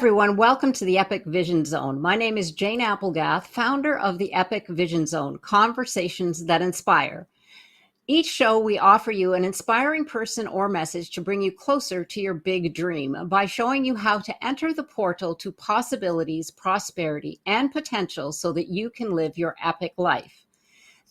everyone. Welcome to the Epic Vision Zone. My name is Jane Applegath, founder of the Epic Vision Zone, conversations that inspire. Each show, we offer you an inspiring person or message to bring you closer to your big dream by showing you how to enter the portal to possibilities, prosperity, and potential so that you can live your epic life.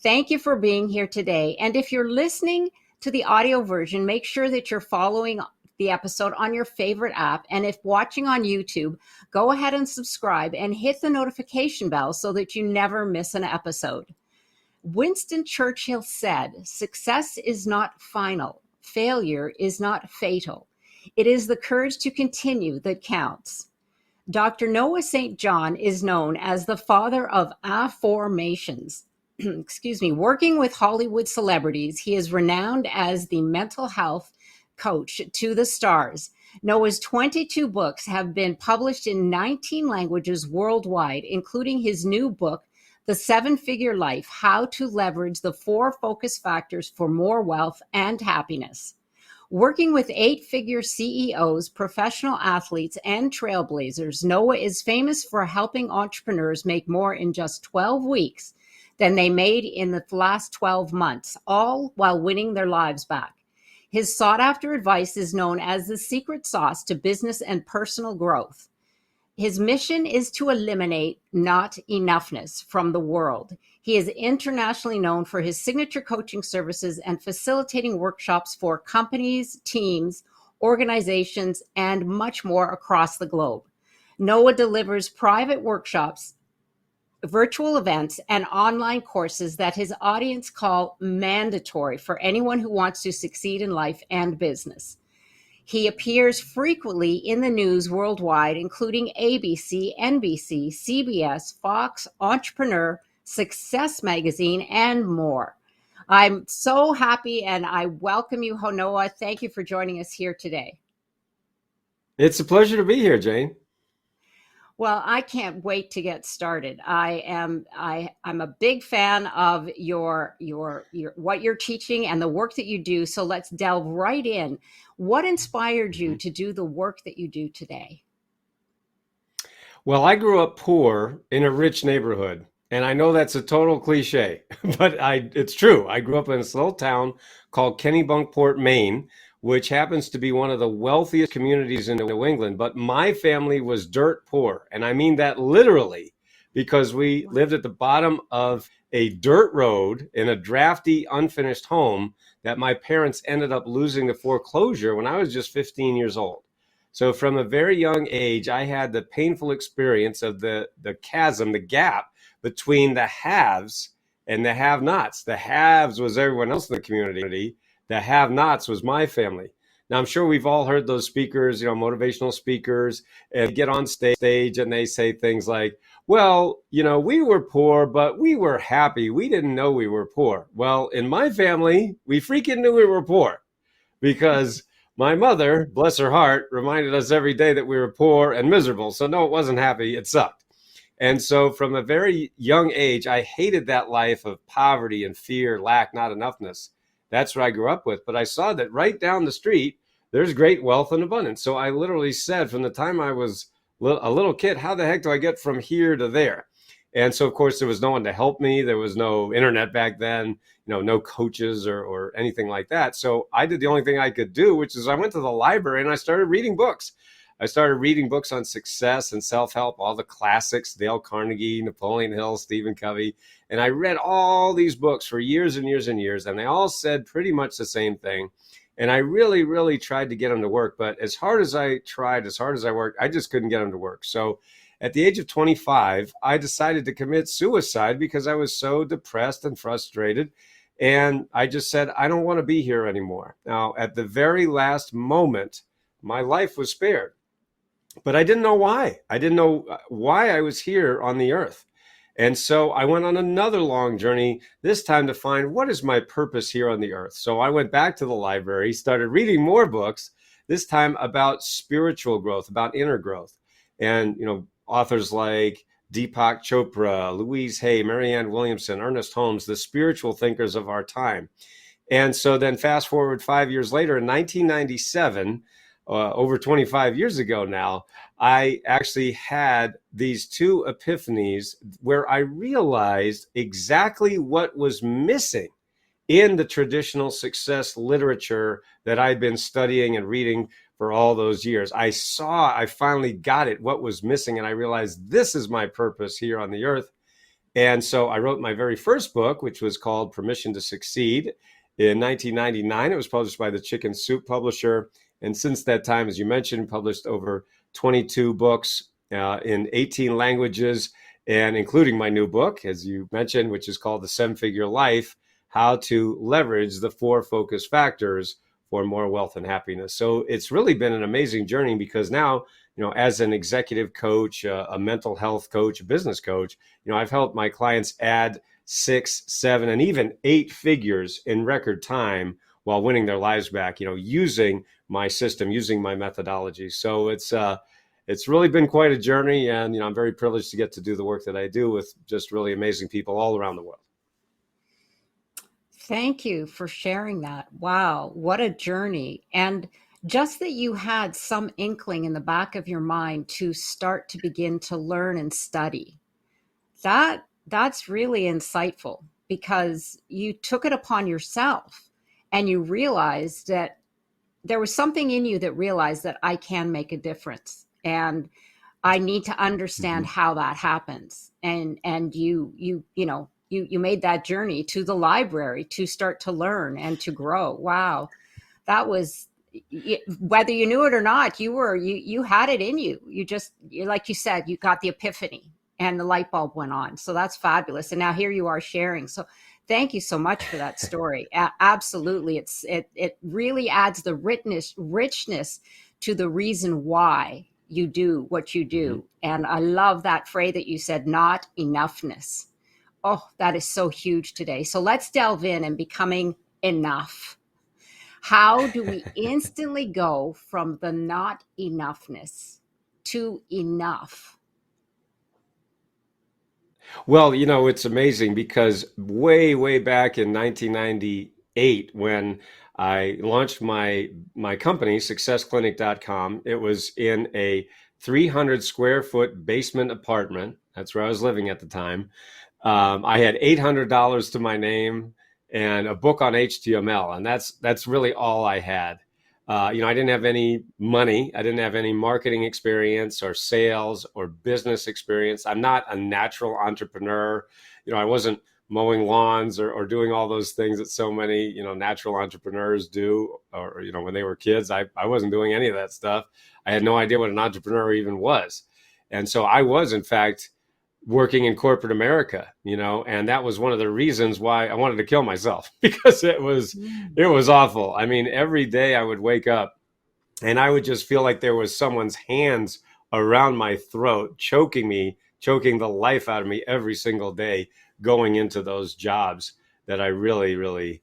Thank you for being here today. And if you're listening to the audio version, make sure that you're following the episode on your favorite app. And if watching on YouTube, go ahead and subscribe and hit the notification bell so that you never miss an episode. Winston Churchill said, "Success is not final. Failure is not fatal. It is the courage to continue that counts." Dr. Noah St. John is known as the Father of AFFORMATIONS. Working with Hollywood celebrities, he is renowned as the mental health coach to the stars. Noah's 22 books have been published in 19 languages worldwide, including his new book, The Seven-Figure Life: How to Leverage the 4 Focus Factors for More Wealth and Happiness. Working with 8-figure CEOs, professional athletes, and trailblazers, Noah is famous for helping entrepreneurs make more in just 12 weeks than they made in the last 12 months, all while winning their lives back. His sought-after advice is known as the secret sauce to business and personal growth. His mission is to eliminate not-enoughness from the world. He is internationally known for his signature coaching services and facilitating workshops for companies, teams, organizations, and much more across the globe. Noah delivers private workshops, virtual events, and online courses that his audience call mandatory for anyone who wants to succeed in life and business. He appears frequently in the news worldwide, including ABC, NBC, CBS, Fox, Entrepreneur, Success Magazine, and more. I'm so happy and I welcome you, Noah. Thank you for joining us here today. It's a pleasure to be here, Jane. Well, I can't wait to get started. I'm a big fan of your what you're teaching and the work that you do. So let's delve right in. What inspired you to do the work that you do today? Well, I grew up poor in a rich neighborhood, and I know that's a total cliche, but it's true. I grew up in this little town called Kennebunkport, Maine, which happens to be one of the wealthiest communities in New England. But my family was dirt poor. And I mean that literally, because we lived at the bottom of a dirt road in a drafty, unfinished home that my parents ended up losing to foreclosure when I was just 15 years old. So from a very young age, I had the painful experience of the chasm, the gap between the haves and the have-nots. The haves was everyone else in the community. The have-nots was my family. Now, I'm sure we've all heard those speakers, motivational speakers, and they get on stage and they say things like, well, we were poor, but we were happy. We didn't know we were poor. Well, in my family, we freaking knew we were poor because my mother, bless her heart, reminded us every day that we were poor and miserable. So no, it wasn't happy. It sucked. And so from a very young age, I hated that life of poverty and fear, lack, not enoughness. That's what I grew up with. But I saw that right down the street, there's great wealth and abundance. So I literally said from the time I was a little kid, how the heck do I get from here to there? And so, of course, there was no one to help me. There was no internet back then, no coaches or anything like that. So I did the only thing I could do, which is I went to the library and I started reading books. I started reading books on success and self-help, all the classics, Dale Carnegie, Napoleon Hill, Stephen Covey. And I read all these books for years and years and years, and they all said pretty much the same thing. And I really, really tried to get them to work. But as hard as I tried, as hard as I worked, I just couldn't get them to work. So at the age of 25, I decided to commit suicide because I was so depressed and frustrated. And I just said, I don't want to be here anymore. Now, at the very last moment, my life was spared. But I didn't know why. I didn't know why I was here on the earth. And so I went on another long journey, this time to find what is my purpose here on the earth. So I went back to the library, started reading more books, this time about spiritual growth, about inner growth. And, authors like Deepak Chopra, Louise Hay, Marianne Williamson, Ernest Holmes, the spiritual thinkers of our time. And so then fast forward 5 years later, in 1997, over 25 years ago now, I actually had these two epiphanies where I realized exactly what was missing in the traditional success literature that I'd been studying and reading for all those years. I finally got it, what was missing, and I realized this is my purpose here on the earth. And so I wrote my very first book, which was called Permission to Succeed in 1999. It was published by the Chicken Soup publisher. And since that time, as you mentioned, published over 22 books in 18 languages, and including my new book, as you mentioned, which is called The Seven-Figure Life, How to Leverage the Four Focus Factors for More Wealth and Happiness. So it's really been an amazing journey, because now, as an executive coach, a mental health coach, a business coach, I've helped my clients add 6, 7, and even 8 figures in record time while winning their lives back, using my system, using my methodology. So it's really been quite a journey, and I'm very privileged to get to do the work that I do with just really amazing people all around the world. Thank you for sharing that. Wow, what a journey. And just that you had some inkling in the back of your mind to start to begin to learn and study. That's really insightful, because you took it upon yourself and you realized that there was something in you that realized that I can make a difference, and I need to understand how that happens. And you made that journey to the library to start to learn and to grow. Wow. That was, whether you knew it or not, you had it in you. Like you said, you got the epiphany and the light bulb went on. So that's fabulous. And now here you are sharing. So thank you so much for that story. Absolutely. It really adds the richness to the reason why you do what you do. And I love that phrase that you said, not enoughness. Oh, that is so huge today. So let's delve in and becoming enough. How do we instantly go from the not enoughness to enough? Well, it's amazing, because way, way back in 1998, when I launched my company, successclinic.com, it was in a 300 square foot basement apartment. That's where I was living at the time. I had $800 to my name and a book on HTML, and that's really all I had. I didn't have any money. I didn't have any marketing experience or sales or business experience. I'm not a natural entrepreneur. I wasn't mowing lawns or doing all those things that so many, natural entrepreneurs do, or, when they were kids. I wasn't doing any of that stuff. I had no idea what an entrepreneur even was. And so I was, in fact, working in corporate America, and that was one of the reasons why I wanted to kill myself, because it was awful. I mean, every day I would wake up and I would just feel like there was someone's hands around my throat, choking the life out of me every single day, going into those jobs that I really, really,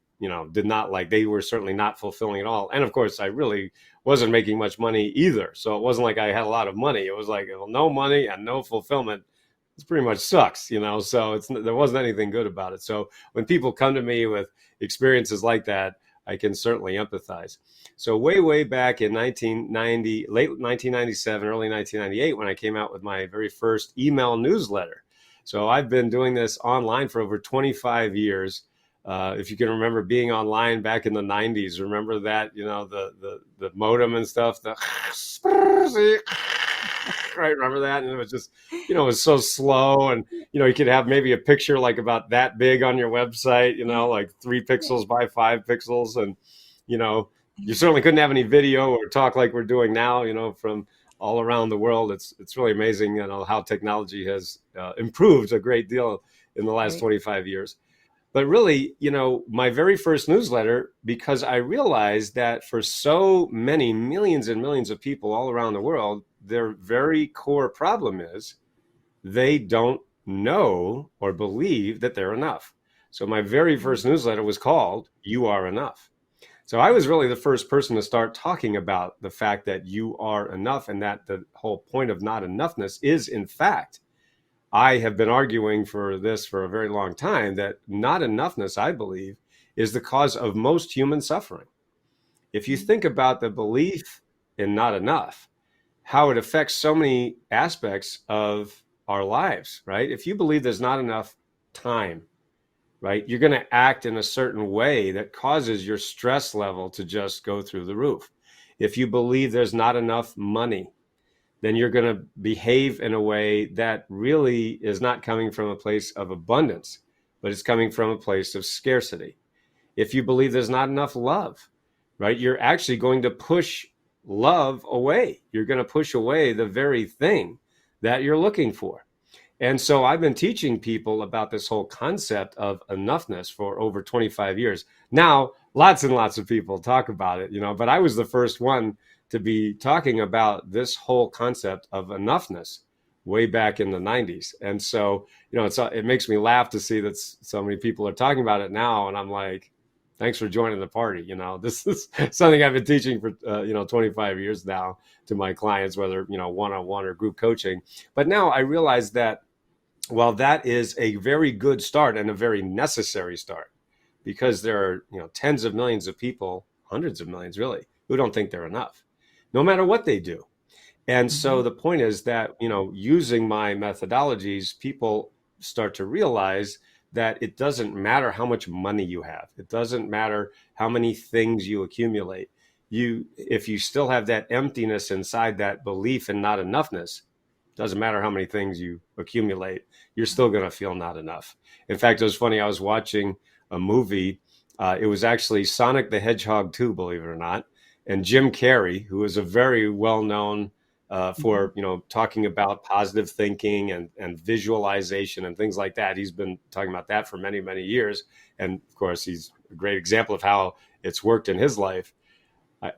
did not like. They were certainly not fulfilling at all. And of course, I really wasn't making much money either. So it wasn't like I had a lot of money. It was like, no money and no fulfillment. It pretty much sucks, so there wasn't anything good about it. So when people come to me with experiences like that, I can certainly empathize. So way back in 1990, late 1997, early 1998, when I came out with my very first email newsletter. So I've been doing this online for over 25 years. If you can remember being online back in the 90s, remember that, the modem and stuff, right, remember that? And it was just, it was so slow, and you could have maybe a picture like about that big on your website, like 3 pixels by 5 pixels, and you certainly couldn't have any video or talk like we're doing now, from all around the world. It's really amazing, how technology has improved a great deal in the last 25 years. But really, my very first newsletter, because I realized that for so many millions and millions of people all around the world, their very core problem is they don't know or believe that they're enough. So my very first newsletter was called You Are Enough. So I was really the first person to start talking about the fact that you are enough, and that the whole point of not enoughness is, in fact, I have been arguing for this for a very long time, that not enoughness, I believe, is the cause of most human suffering. If you think about the belief in not enough, how it affects so many aspects of our lives, right? If you believe there's not enough time, right, you're going to act in a certain way that causes your stress level to just go through the roof. If you believe there's not enough money, then you're going to behave in a way that really is not coming from a place of abundance, but it's coming from a place of scarcity. If you believe there's not enough love, right, you're actually going to push love away. You're going to push away the very thing that you're looking for. And so I've been teaching people about this whole concept of enoughness for over 25 years. Now, lots and lots of people talk about it, but I was the first one to be talking about this whole concept of enoughness way back in the 90s. And so, it makes me laugh to see that so many people are talking about it now. And I'm like, thanks for joining the party. This is something I've been teaching for, 25 years now to my clients, whether, one-on-one or group coaching. But now I realize that while that is a very good start and a very necessary start, because there are, tens of millions of people, hundreds of millions really, who don't think they're enough, no matter what they do. And so the point is that, using my methodologies, people start to realize that it doesn't matter how much money you have. It doesn't matter how many things you accumulate. If you still have that emptiness inside, that belief in not enoughness, doesn't matter how many things you accumulate, you're still going to feel not enough. In fact, it was funny. I was watching a movie. It was actually Sonic the Hedgehog 2, believe it or not. And Jim Carrey, who is a very well-known for, talking about positive thinking and visualization and things like that. He's been talking about that for many, many years. And of course, he's a great example of how it's worked in his life.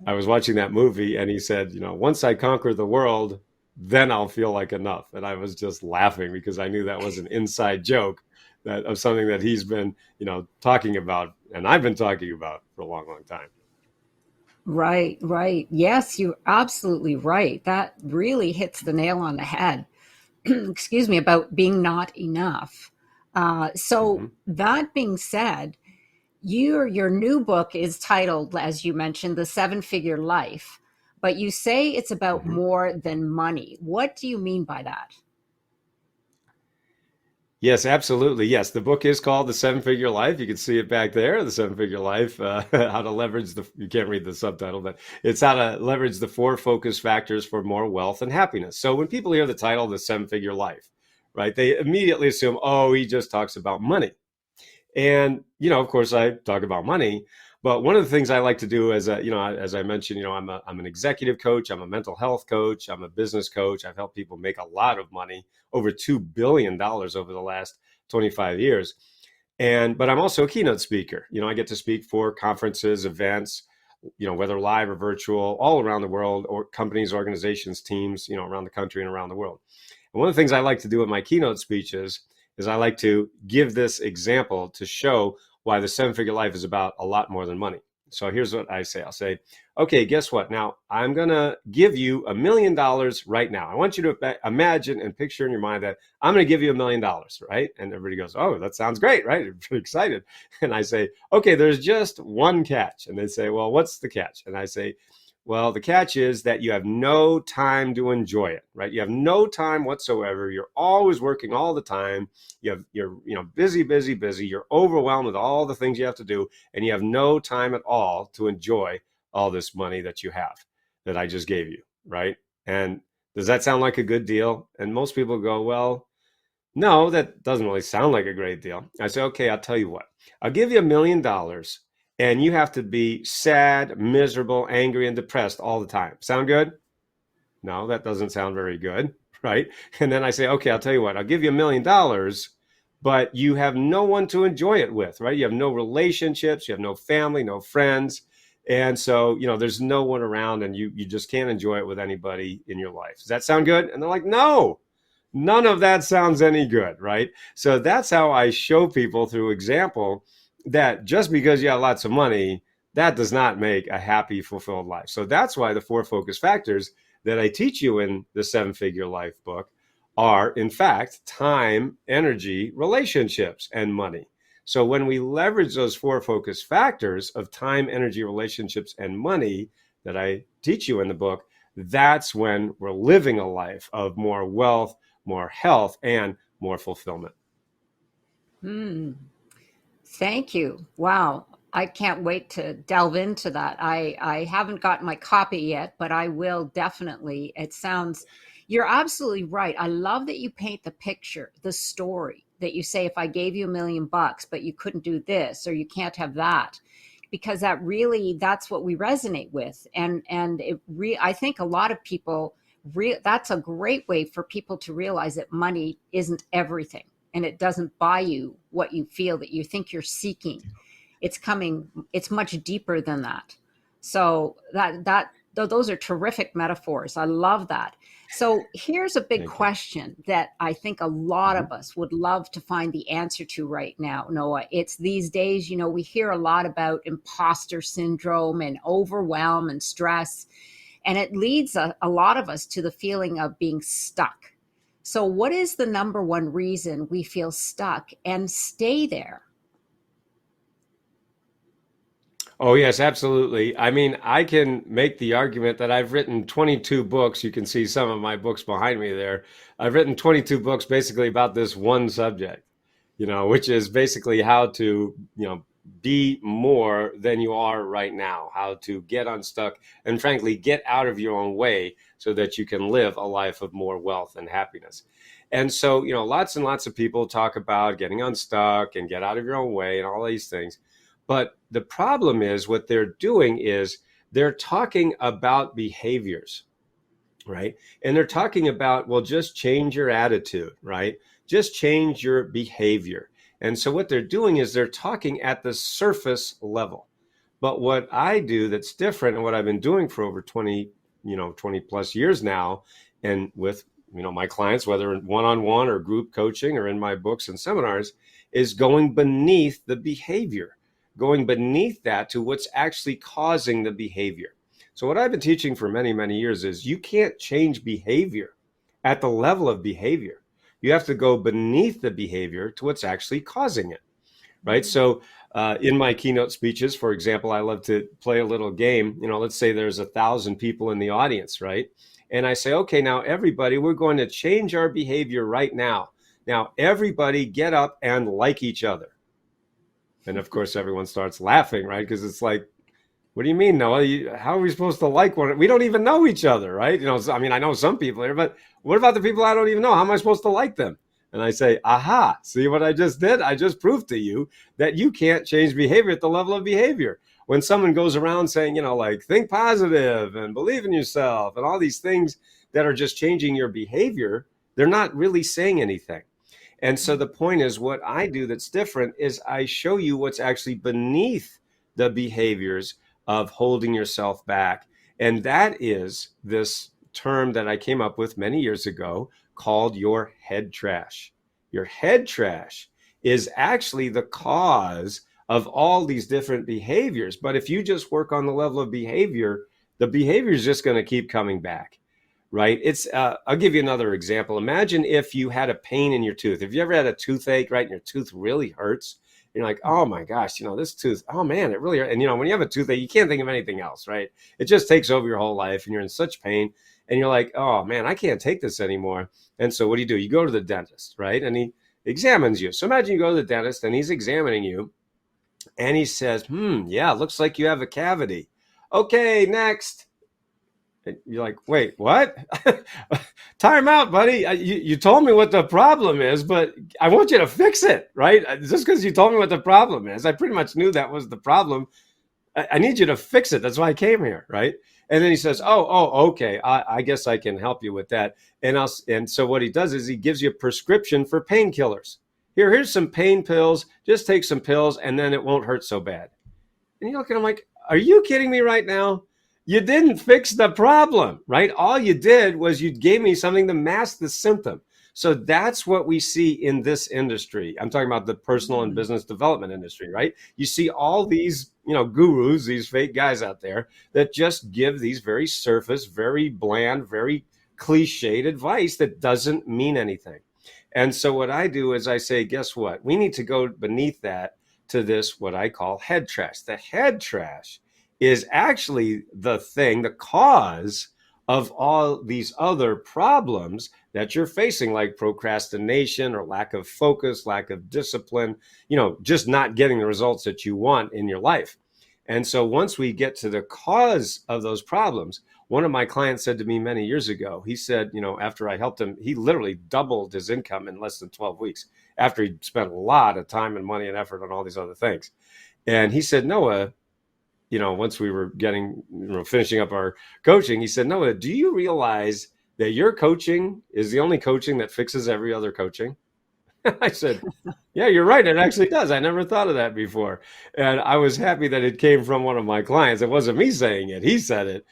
I was watching that movie and he said, once I conquer the world, then I'll feel like enough. And I was just laughing because I knew that was an inside joke of something that he's been, talking about, and I've been talking about for a long, long time. Right, right. Yes, you're absolutely right. That really hits the nail on the head. Excuse me, about being not enough. So that being said, your new book is titled, as you mentioned, The Seven-Figure Life, but you say it's about more than money. What do you mean by that? Yes, absolutely. Yes, the book is called The Seven-Figure Life. You can see it back there, The Seven-Figure Life, how to leverage you can't read the subtitle, but it's how to leverage the 4 focus factors for more wealth and happiness. So when people hear the title, The Seven-Figure Life, right, they immediately assume, oh, he just talks about money. And, of course, I talk about money. But one of the things I like to do as as I mentioned, I'm an executive coach. I'm a mental health coach. I'm a business coach. I've helped people make a lot of money, over $2 billion over the last 25 years. But I'm also a keynote speaker. I get to speak for conferences, events, whether live or virtual, all around the world, or companies, organizations, teams, around the country and around the world. And one of the things I like to do with my keynote speeches is I like to give this example to show why the seven-figure life is about a lot more than money. So here's what I say. I'll say, okay, guess what? Now I'm going to give you $1 million right now. I want you to imagine and picture in your mind that I'm going to give you $1 million, right? And everybody goes, oh, that sounds great, right? You're pretty excited. And I say, okay, there's just one catch. And they say, well, what's the catch? And I say, well, the catch is that you have no time to enjoy it, right? You have no time whatsoever. You're always working all the time. You're busy, busy, busy. You're overwhelmed with all the things you have to do, and you have no time at all to enjoy all this money that you have, that I just gave you, right? And does that sound like a good deal? And most people go, well, no, that doesn't really sound like a great deal. I say, okay, I'll tell you what. I'll give you $1 million. And you have to be sad, miserable, angry, and depressed all the time. Sound good? No, that doesn't sound very good, right? And then I say, okay, I'll tell you what, I'll give you $1 million, but you have no one to enjoy it with, right? You have no relationships, you have no family, no friends. And so, there's no one around and you just can't enjoy it with anybody in your life. Does that sound good? And they're like, no, none of that sounds any good, right? So that's how I show people through example that just because you have lots of money, that does not make a happy, fulfilled life. So that's why the 4 focus factors that I teach you in the 7-Figure Life book are, in fact, time, energy, relationships, and money. So when we leverage those 4 focus factors of time, energy, relationships, and money, that I teach you in the book, that's when we're living a life of more wealth, more health, and more fulfillment. Thank you. Wow. I can't wait to delve into that. I haven't gotten my copy yet, but I will definitely. You're absolutely right. I love that you paint the picture, the story that you say, if I gave you $1,000,000, but you couldn't do this or you can't have that, because that's what we resonate with. I think a lot of people, that's a great way for people to realize that money isn't everything and it doesn't buy you what you feel that you think you're seeking. It's much deeper than that. So those are terrific metaphors. I love that. So here's a big question that I think a lot of us would love to find the answer to right now, Noah. It's these days, we hear a lot about imposter syndrome and overwhelm and stress, and it leads a lot of us to the feeling of being stuck. So what is the number one reason we feel stuck and stay there? Oh, yes, absolutely. I mean, I can make the argument that I've written 22 books. You can see some of my books behind me there. I've written 22 books basically about this one subject, which is basically how to, be more than you are right now, how to get unstuck and frankly, get out of your own way so that you can live a life of more wealth and happiness. And so, lots and lots of people talk about getting unstuck and get out of your own way and all these things. But the problem is what they're doing is they're talking about behaviors, right? And they're talking about, well, just change your attitude, right? Just change your behavior. And so what they're doing is they're talking at the surface level. But what I do that's different and what I've been doing for over 20 plus years now, and with, my clients, whether one-on-one or group coaching or in my books and seminars, is going beneath the behavior. Going beneath that to what's actually causing the behavior. So what I've been teaching for many, many years is you can't change behavior at the level of behavior. You have to go beneath the behavior to what's actually causing it, right? So in my keynote speeches, for example, I love to play a little game. Let's say there's 1,000 people in the audience, right? And I say, okay, now everybody, we're going to change our behavior right now. Now, everybody get up and like each other. And of course, everyone starts laughing, right? Because it's like, what do you mean, Noah? How are we supposed to like one? We don't even know each other, right? I know some people here, but what about the people I don't even know? How am I supposed to like them? And I say, aha, see what I just did? I just proved to you that you can't change behavior at the level of behavior. When someone goes around saying, think positive and believe in yourself and all these things that are just changing your behavior, they're not really saying anything. And so the point is, what I do that's different is I show you what's actually beneath the behaviors of holding yourself back. And that is this term that I came up with many years ago called your head trash. Your head trash is actually the cause of all these different behaviors. But if you just work on the level of behavior, the behavior is just going to keep coming back. Right? I'll give you another example. Imagine if you had a pain in your tooth. Have you ever had a toothache, right? And your tooth really hurts. You're like, oh my gosh, this tooth, oh man, it really hurts. And when you have a toothache, you can't think of anything else, right? It just takes over your whole life and you're in such pain and you're like, oh man, I can't take this anymore. And so what do? You go to the dentist, right? And he examines you. So imagine you go to the dentist and he's examining you and he says, yeah, looks like you have a cavity. Okay, next. And you're like, wait, what? Time out, buddy. You told me what the problem is, but I want you to fix it, right? Just because you told me what the problem is, I pretty much knew that was the problem. I need you to fix it. That's why I came here, right? And then he says, oh, okay. I guess I can help you with that. And so what he does is he gives you a prescription for painkillers. Here's some pain pills. Just take some pills, and then it won't hurt so bad. And you look at him like, are you kidding me right now? You didn't fix the problem, right? All you did was you gave me something to mask the symptom. So that's what we see in this industry. I'm talking about the personal and business development industry, right? You see all these, gurus, these fake guys out there that just give these very surface, very bland, very cliched advice that doesn't mean anything. And so what I do is I say, guess what? We need to go beneath that to this, what I call head trash. The head trash is actually the cause of all these other problems that you're facing, like procrastination or lack of focus, lack of discipline, just not getting the results that you want in your life. And so once we get to the cause of those problems, one of my clients said to me many years ago, he said, after I helped him, he literally doubled his income in less than 12 weeks after he spent a lot of time and money and effort on all these other things. And he said, Noah, once we were finishing up our coaching, he said, Noah, do you realize that your coaching is the only coaching that fixes every other coaching? I said, yeah, you're right. It actually does. I never thought of that before. And I was happy that it came from one of my clients. It wasn't me saying it. He said it.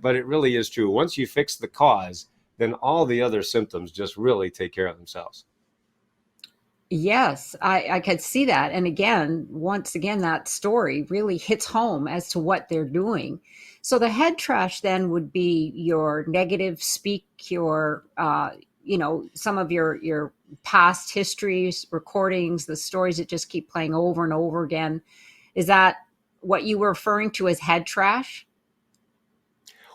But it really is true. Once you fix the cause, then all the other symptoms just really take care of themselves. Yes, I could see that. And again, once again, that story really hits home as to what they're doing. So the head trash then would be your negative speak, your, some of your past histories, recordings, the stories that just keep playing over and over again. Is that what you were referring to as head trash?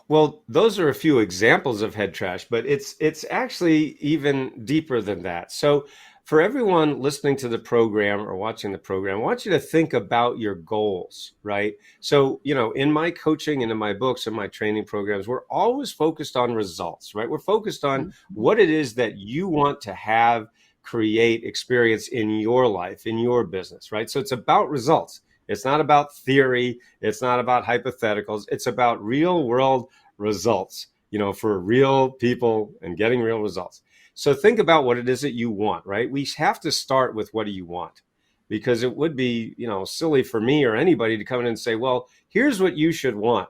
Well, those are a few examples of head trash, but it's actually even deeper than that. So for everyone listening to the program or watching the program, I want you to think about your goals, right? So, in my coaching and in my books and my training programs, we're always focused on results, right? We're focused on what it is that you want to have, create, experience in your life, in your business, right? So it's about results. It's not about theory. It's not about hypotheticals. It's about real world results, for real people and getting real results. So think about what it is that you want, right? We have to start with what do you want? Because it would be, silly for me or anybody to come in and say, well, here's what you should want.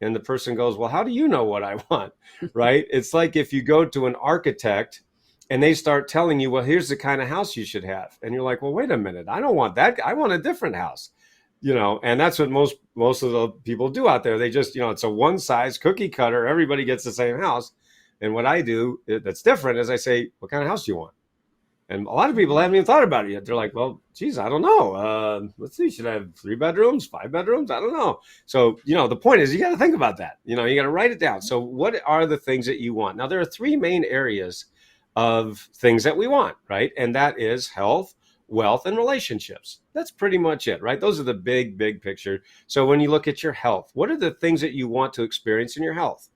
And the person goes, well, how do you know what I want? Right? It's like if you go to an architect and they start telling you, well, here's the kind of house you should have. And you're like, well, wait a minute. I don't want that. I want a different house. And that's what most of the people do out there. They just, it's a one size cookie cutter. Everybody gets the same house. And what I do that's different is I say, what kind of house do you want? And a lot of people haven't even thought about it yet. They're like, well, geez, I don't know. Let's see, should I have 3 bedrooms, 5 bedrooms? I don't know. So, the point is you got to think about that. You got to write it down. So what are the things that you want? Now, there are 3 main areas of things that we want, right? And that is health, wealth, and relationships. That's pretty much it, right? Those are the big picture. So when you look at your health, what are the things that you want to experience in your health?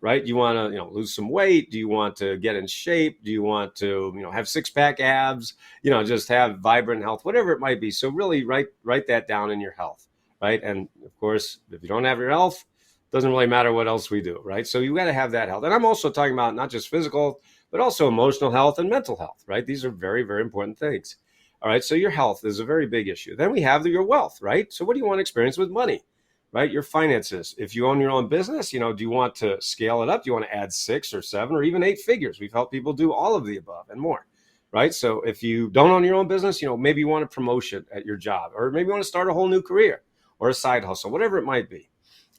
Right? You want to, lose some weight? Do you want to get in shape? Do you want to, have 6-pack abs? Just have vibrant health, whatever it might be. So really write that down in your health, right? And of course, if you don't have your health, it doesn't really matter what else we do, right? So you got to have that health. And I'm also talking about not just physical, but also emotional health and mental health, right? These are very, very important things. All right. So your health is a very big issue. Then we have your wealth, right? So what do you want to experience with money? Right? Your finances. If you own your own business, do you want to scale it up? Do you want to add 6 or 7 or even 8 figures? We've helped people do all of the above and more, right? So if you don't own your own business, maybe you want a promotion at your job, or maybe you want to start a whole new career or a side hustle, whatever it might be,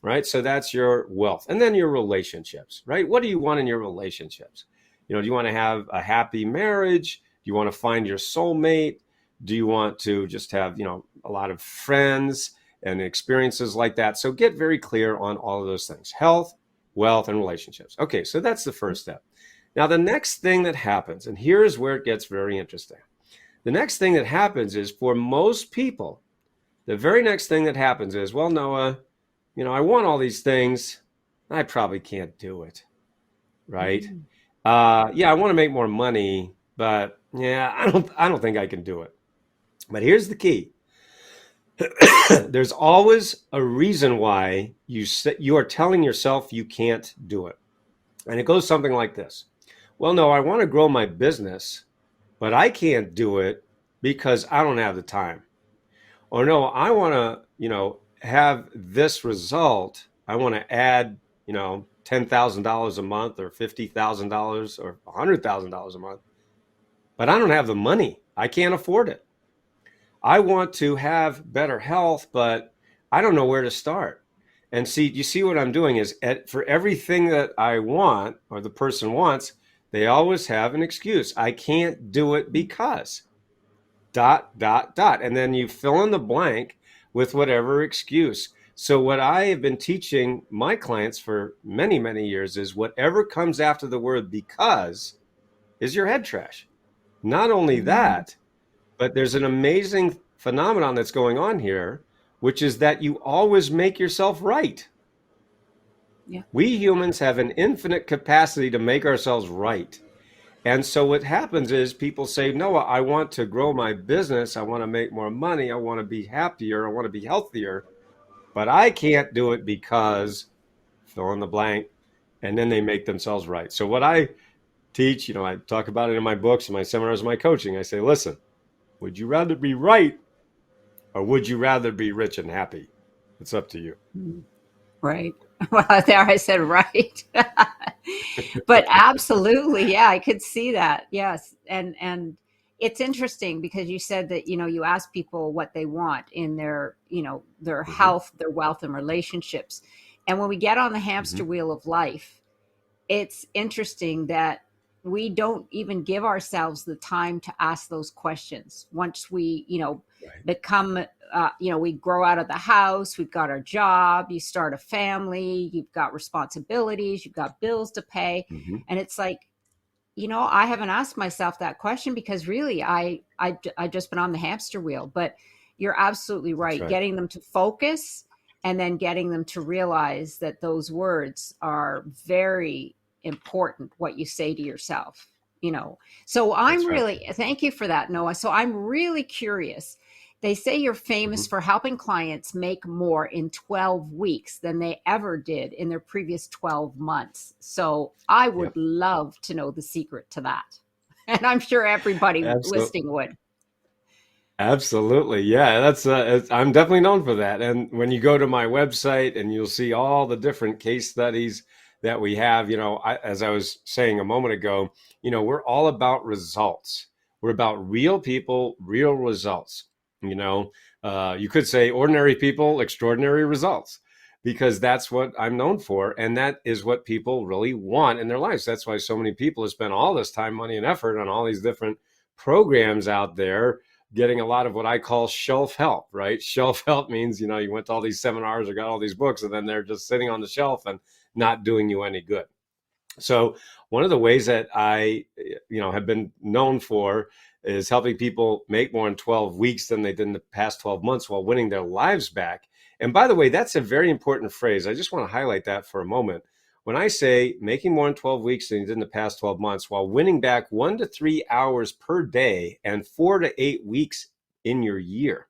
right? So that's your wealth. And then your relationships, right? What do you want in your relationships? Do you want to have a happy marriage? Do you want to find your soulmate? Do you want to just have, a lot of friends and experiences like that? So get very clear on all of those things: health, wealth, and relationships. Okay, so that's the first step. Now, the next thing that happens, and here's where it gets very interesting. The next thing that happens is, for most people, the very next thing that happens is, well, Noah, I want all these things. I probably can't do it, right? Yeah, I want to make more money, but yeah, I don't think I can do it. But here's the key. There's always a reason why you are telling yourself you can't do it. And it goes something like this. Well, no, I want to grow my business, but I can't do it because I don't have the time. Or no, I want to, have this result. I want to add, $10,000 a month or $50,000 or $100,000 a month, but I don't have the money. I can't afford it. I want to have better health, but I don't know where to start. And you see what I'm doing is, for everything that I want or the person wants, they always have an excuse. I can't do it because ... And then you fill in the blank with whatever excuse. So what I have been teaching my clients for many, many years is whatever comes after the word because is your head trash. Not only Mm, that, but there's an amazing phenomenon that's going on here, which is that you always make yourself right. yeah. We humans have an infinite capacity to make ourselves right. And so what happens is people say, Noah, I want to grow my business. I want to make more money. I want to be happier. I want to be healthier, but I can't do it because fill in the blank. And then they make themselves right. So what I teach, I talk about it in my books, in my seminars, in my coaching. I say, listen, would you rather be right or would you rather be rich and happy? It's up to you. Mm, right. Well, there I said right. But absolutely, yeah, I could see that. Yes. And it's interesting because you said that, you ask people what they want in their Mm-hmm, health, their wealth and relationships. And when we get on the mm-hmm, hamster wheel of life, it's interesting that we don't even give ourselves the time to ask those questions once we right. become we grow out of the house, we've got our job, you start a family, you've got responsibilities, you've got bills to pay. Mm-hmm, And it's like, I haven't asked myself that question because really I just been on the hamster wheel. But you're absolutely that's right. right. Getting them to focus and then getting them to realize that those words are very important, what you say to yourself, So I'm That's right. really, thank you for that, Noah. So I'm really curious. They say you're Mm-hmm. famous for helping clients make more in 12 weeks than they ever did in their previous 12 months. So I would Yep. love to know the secret to that. And I'm sure everybody Absolutely. listening would. Absolutely. Yeah, I'm definitely known for that. And when you go to my website and you'll see all the different case studies that we have, as I was saying a moment ago, we're all about results. We're about real people, real results. You know, you could say ordinary people, extraordinary results, because that's what I'm known for. And that is what people really want in their lives. That's why so many people have spent all this time, money, and effort on all these different programs out there getting a lot of what I call shelf help, right? Shelf help means, you went to all these seminars or got all these books and then they're just sitting on the shelf and not doing you any good. So one of the ways that I, have been known for is helping people make more in 12 weeks than they did in the past 12 months while winning their lives back. And by the way, that's a very important phrase. I just want to highlight that for a moment. When I say making more in 12 weeks than you did in the past 12 months while winning back 1 to 3 hours per day and 4 to 8 weeks in your year.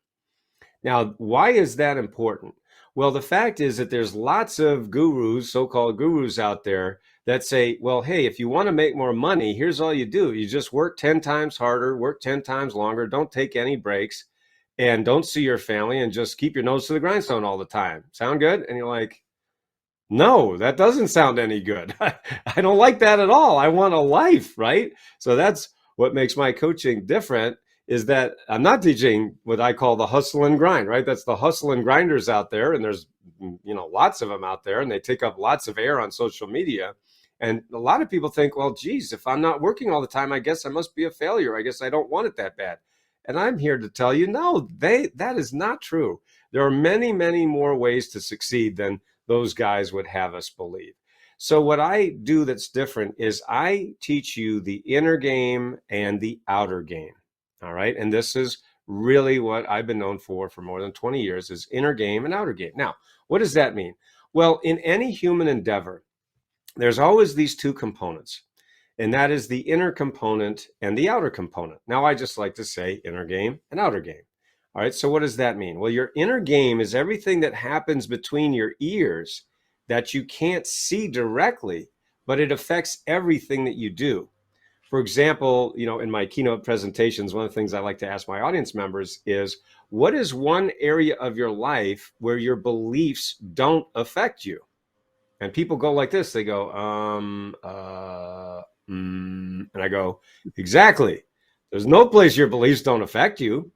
Now, why is that important? Well, the fact is that there's lots of gurus, so-called gurus out there that say, well, hey, if you want to make more money, here's all you do. You just work 10 times harder, work 10 times longer, don't take any breaks, and don't see your family and just keep your nose to the grindstone all the time. Sound good? And you're like, no, that doesn't sound any good. I don't like that at all. I want a life, right? So that's what makes my coaching different is that I'm not teaching what I call the hustle and grind, right? That's the hustle and grinders out there. And there's, lots of them out there and they take up lots of air on social media. And a lot of people think, well, geez, if I'm not working all the time, I guess I must be a failure. I guess I don't want it that bad. And I'm here to tell you, no, that is not true. There are many, many more ways to succeed than those guys would have us believe. So what I do that's different is I teach you the inner game and the outer game. All right. And this is really what I've been known for more than 20 years is inner game and outer game. Now, what does that mean? Well, in any human endeavor, there's always these two components, and that is the inner component and the outer component. Now, I just like to say inner game and outer game. All right, so what does that mean? Well, your inner game is everything that happens between your ears that you can't see directly, but it affects everything that you do. For example, in my keynote presentations, one of the things I like to ask my audience members is, what is one area of your life where your beliefs don't affect you? And people go like this. They go, and I go, exactly. There's no place your beliefs don't affect you,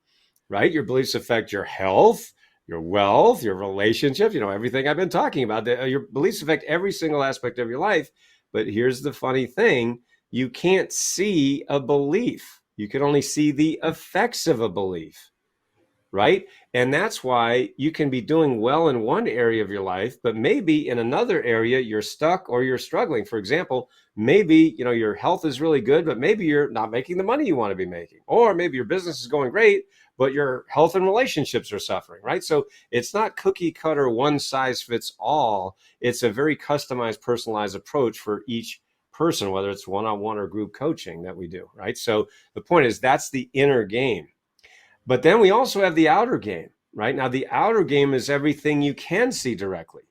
right? Your beliefs affect your health, your wealth, your relationships, everything I've been talking about. Your beliefs affect every single aspect of your life. But here's the funny thing. You can't see a belief. You can only see the effects of a belief. right? And that's why you can be doing well in one area of your life, but maybe in another area you're stuck or you're struggling. For example, maybe, your health is really good, but maybe you're not making the money you want to be making. Or maybe your business is going great, but your health and relationships are suffering, right? So it's not cookie cutter, one size fits all. It's a very customized, personalized approach for each person, whether it's one-on-one or group coaching that we do, right? So the point is, that's the inner game. But then we also have the outer game, right? Now, the outer game is everything you can see directly.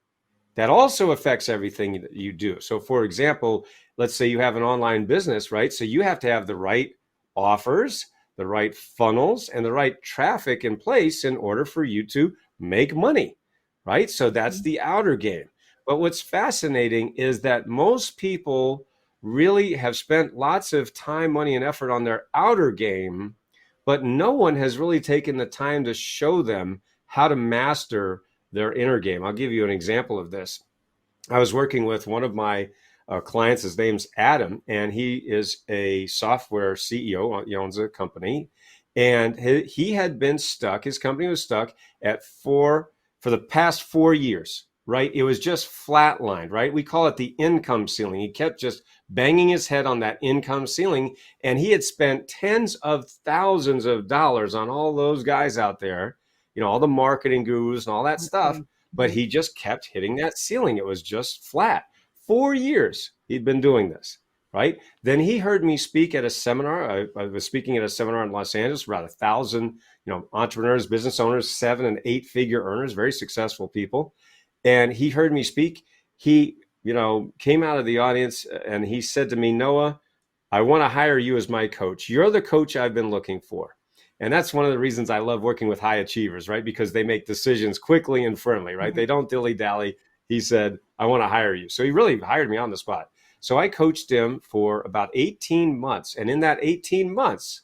That also affects everything that you do. So, for example, let's say you have an online business, right? So you have to have the right offers, the right funnels, and the right traffic in place in order for you to make money, right? So that's the outer game. But what's fascinating is that most people really have spent lots of time, money, and effort on their outer game, but no one has really taken the time to show them how to master their inner game. I'll give you an example of this. I was working with one of my clients. His name's Adam, and he is a software CEO. He owns a company, and he had been stuck. His company was stuck at for the past 4 years, right? It was just flatlined, right? We call it the income ceiling. He kept just banging his head on that income ceiling, and he had spent tens of thousands of dollars on all those guys out there, all the marketing gurus and all that stuff, but he just kept hitting that ceiling. It was just flat. 4 years he'd been doing this, right? Then he heard me speak at a seminar. I was speaking at a seminar in Los Angeles, about 1,000, entrepreneurs, business owners, 7 and 8 figure earners, very successful people. And he heard me speak. He, came out of the audience and he said to me, Noah, I want to hire you as my coach. You're the coach I've been looking for. And that's one of the reasons I love working with high achievers, right? Because they make decisions quickly and firmly, right? Mm-hmm. They don't dilly-dally. He said, I want to hire you. So he really hired me on the spot. So I coached him for about 18 months. And in that 18 months,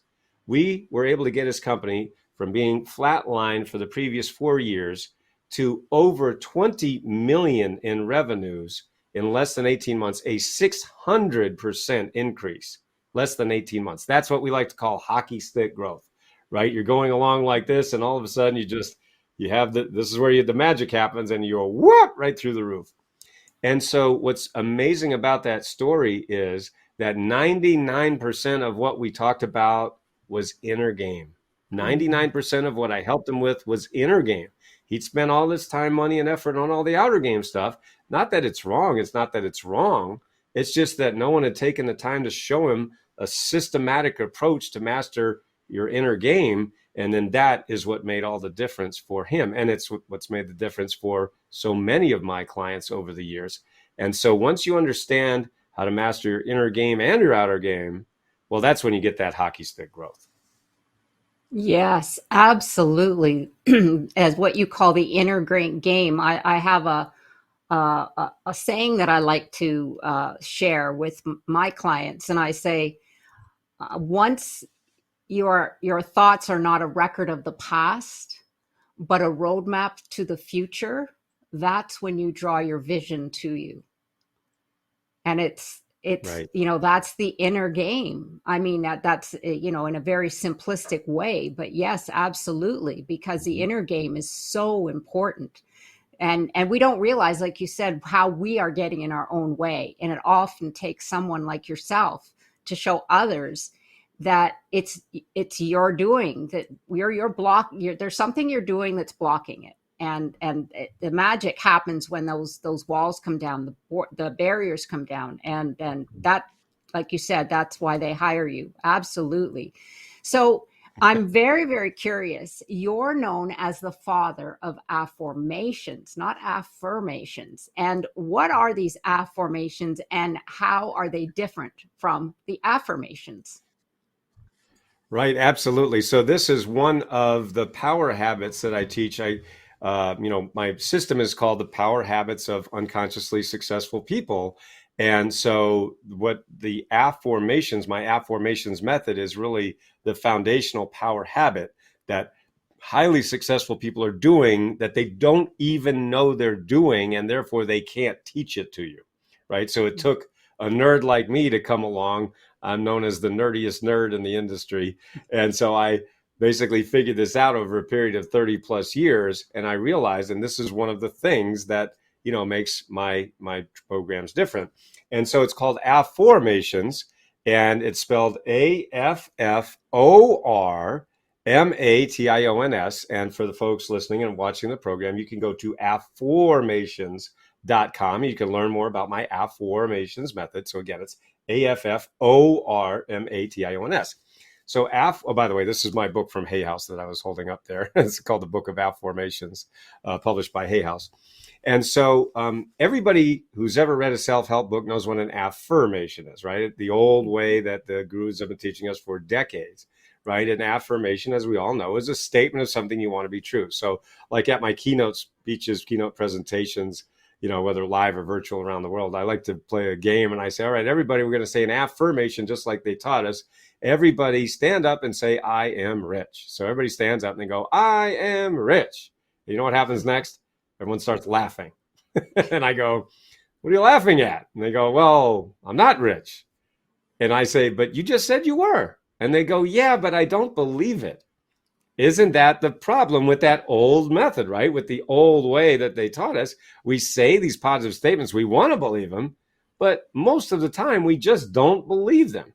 we were able to get his company from being flatlined for the previous 4 years to over 20 million in revenues in less than 18 months, a 600% increase, less than 18 months. That's what we like to call hockey stick growth. Right? You're going along like this, and all of a sudden you have this is where the magic happens, and you're whoop right through the roof. And so what's amazing about that story is that 99% of what we talked about was inner game. 99% of what I helped him with was inner game. He'd spent all this time, money, and effort on all the outer game stuff. Not that it's wrong. It's not that it's wrong. It's just that no one had taken the time to show him a systematic approach to master your inner game. And then that is what made all the difference for him. And it's what's made the difference for so many of my clients over the years. And so once you understand how to master your inner game and your outer game, well, that's when you get that hockey stick growth. Yes, absolutely. As what you call the inner game, I have a saying that I like to share with my clients. And I say, once your thoughts are not a record of the past, but a roadmap to the future, that's when you draw your vision to you. And it's right. That's the inner game. I mean, that's in a very simplistic way, but yes, absolutely, because the inner game is so important. And we don't realize, like you said, how we are getting in our own way. And it often takes someone like yourself to show others that it's your doing, that there's something you're doing that's blocking it. And the magic happens when those walls come down, the barriers come down. And that, like you said, that's why they hire you. Absolutely. So I'm very, very curious. You're known as the father of affirmations, not affirmations. And what are these affirmations and how are they different from the affirmations? Right, absolutely. So this is one of the power habits that I teach. My system is called the Power Habits of Unconsciously Successful People. And so what my affirmations method is really the foundational power habit that highly successful people are doing that they don't even know they're doing, and therefore they can't teach it to you, right? So it took a nerd like me to come along. I'm known as the nerdiest nerd in the industry. And so I basically figured this out over a period of 30 plus years. And I realized, and this is one of the things that, makes my programs different. And so it's called AFFORMATIONS, and it's spelled AFFORMATIONS. And for the folks listening and watching the program, you can go to AFFORMATIONS.com. You can learn more about my AFFORMATIONS method. So again, it's AFFORMATIONS. So, by the way, this is my book from Hay House that I was holding up there. It's called The Book of AFFORMATIONS, published by Hay House. And so everybody who's ever read a self-help book knows what an affirmation is, right? The old way that the gurus have been teaching us for decades, right? An affirmation, as we all know, is a statement of something you want to be true. So like at my keynote speeches, keynote presentations, whether live or virtual around the world, I like to play a game and I say, all right, everybody, we're going to say an affirmation just like they taught us. Everybody stand up and say, I am rich. So everybody stands up and they go, I am rich. And you know what happens next? Everyone starts laughing. And I go, what are you laughing at? And they go, well, I'm not rich. And I say, but you just said you were. And they go, yeah, but I don't believe it. Isn't that the problem with that old method, right? With the old way that they taught us, we say these positive statements, we want to believe them, but most of the time we just don't believe them.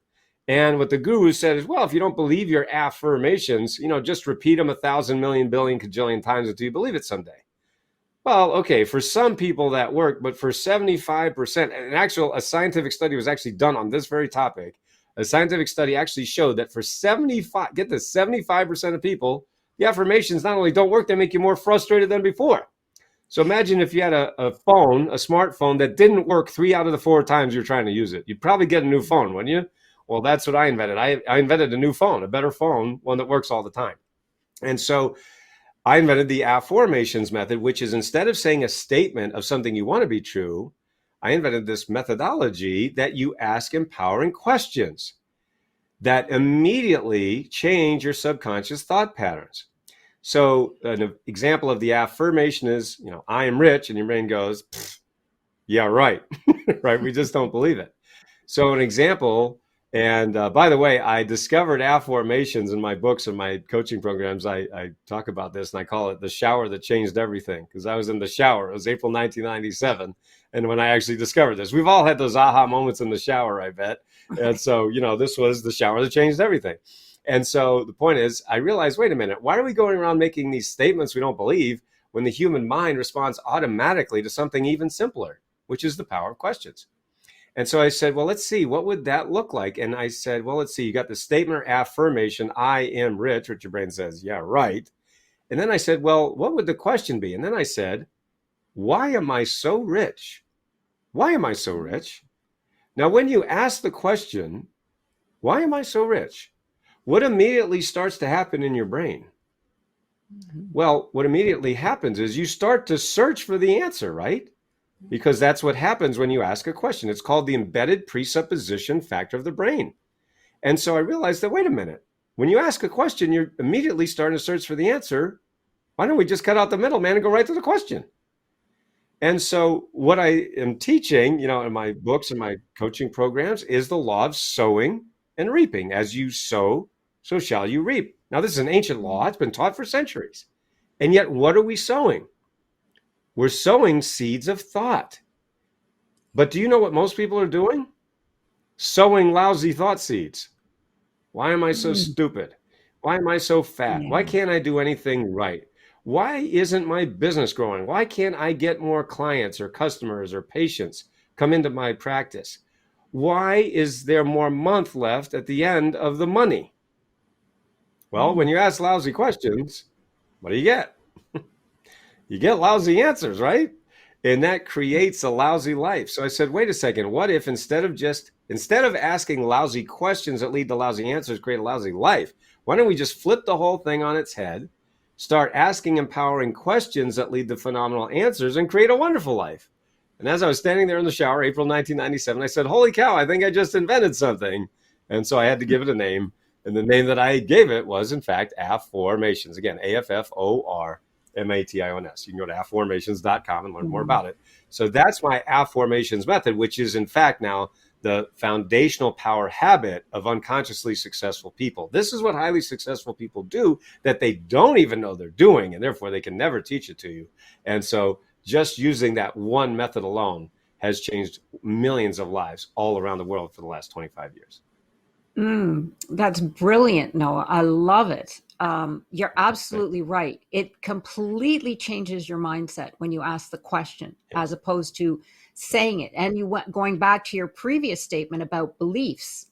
And what the guru said is, well, if you don't believe your affirmations, just repeat them 1,000 million billion cajillion times until you believe it someday. Well, okay, for some people that worked, but for 75%, a scientific study was actually done on this very topic. A scientific study actually showed that for 75% of people, the affirmations not only don't work, they make you more frustrated than before. So imagine if you had a smartphone that didn't work 3 out of the 4 times you're trying to use it. You'd probably get a new phone, wouldn't you? Well, that's what I invented. I invented a new phone, a better phone, one that works all the time. And so I invented the affirmations method, which is instead of saying a statement of something you want to be true, I invented this methodology that you ask empowering questions that immediately change your subconscious thought patterns. So an example of the affirmation is, I am rich, and your brain goes, yeah, right, right? We just don't believe it. So an example, and by the way, I discovered affirmations in my books and my coaching programs. I talk about this, and I call it the shower that changed everything, because I was in the shower. It was April 1997. And when I actually discovered this, we've all had those aha moments in the shower, I bet. And so, this was the shower that changed everything. And so the point is, I realized, wait a minute, why are we going around making these statements we don't believe when the human mind responds automatically to something even simpler, which is the power of questions? And so I said, well, let's see, what would that look like? And I said, well, let's see, you got the statement or affirmation, I am rich, which your brain says, yeah, right. And then I said, well, what would the question be? And then I said, why am I so rich? Why am I so rich? Now, when you ask the question, why am I so rich? What immediately starts to happen in your brain? Well, what immediately happens is you start to search for the answer, right? Because that's what happens when you ask a question. It's called the embedded presupposition factor of the brain. And so I realized that, wait a minute, when you ask a question, you're immediately starting to search for the answer. Why don't we just cut out the middleman and go right to the question? And so what I am teaching, in my books and my coaching programs is the law of sowing and reaping. As you sow, so shall you reap. Now, this is an ancient law. It's been taught for centuries. And yet, what are we sowing? We're sowing seeds of thought. But do you know what most people are doing? Sowing lousy thought seeds. Why am I so stupid? Why am I so fat? Yeah. Why can't I do anything right? Why isn't my business growing? Why can't I get more clients or customers or patients come into my practice? Why is there more month left at the end of the money? Well, when you ask lousy questions, what do you get? You get lousy answers, right? And that creates a lousy life. So I said, wait a second, what if instead of asking lousy questions that lead to lousy answers, create a lousy life? Why don't we just flip the whole thing on its head, start asking empowering questions that lead to phenomenal answers, and create a wonderful life? And as I was standing there in the shower, April 1997, I said, holy cow, I think I just invented something. And so I had to give it a name. And the name that I gave it was, in fact, AFFORMATIONS. Again, AFFORMATIONS. MATIONS. You can go to AFFORMATIONS.com and learn more Mhm. about it. So that's my AFFORMATIONS method, which is in fact now the foundational power habit of unconsciously successful people. This is what highly successful people do that they don't even know they're doing, and therefore they can never teach it to you. And so just using that one method alone has changed millions of lives all around the world for the last 25 years. That's brilliant, Noah. I love it. You're Thank absolutely right. It completely changes your mindset when you ask the question you. as Yes. opposed to saying it. And you went going back to your previous statement about beliefs.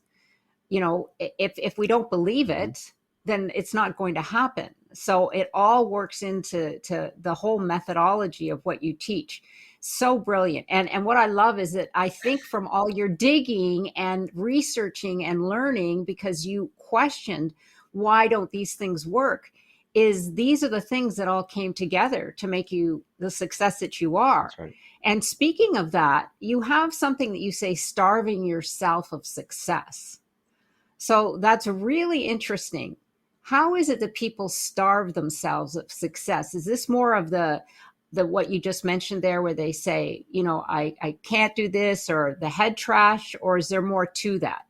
If we don't believe Mm-hmm. it, then it's not going to happen. So it all works into the whole methodology of what you teach. So brilliant. And what I love is that I think from all your digging and researching and learning, because you questioned why don't these things work, is these are the things that all came together to make you the success that you are. That's right. And speaking of that, you have something that you say, starving yourself of success. So that's really interesting. How is it that people starve themselves of success? Is this more of the what you just mentioned there, where they say, I can't do this, or the head trash, or is there more to that?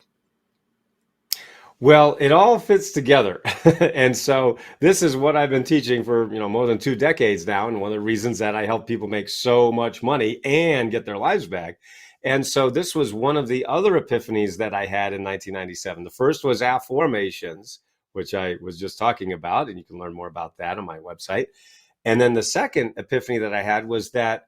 Well, it all fits together. And so this is what I've been teaching for, more than 2 decades now. And one of the reasons that I help people make so much money and get their lives back. And so this was one of the other epiphanies that I had in 1997. The first was AFFORMATIONS, which I was just talking about, and you can learn more about that on my website. And then the second epiphany that I had was that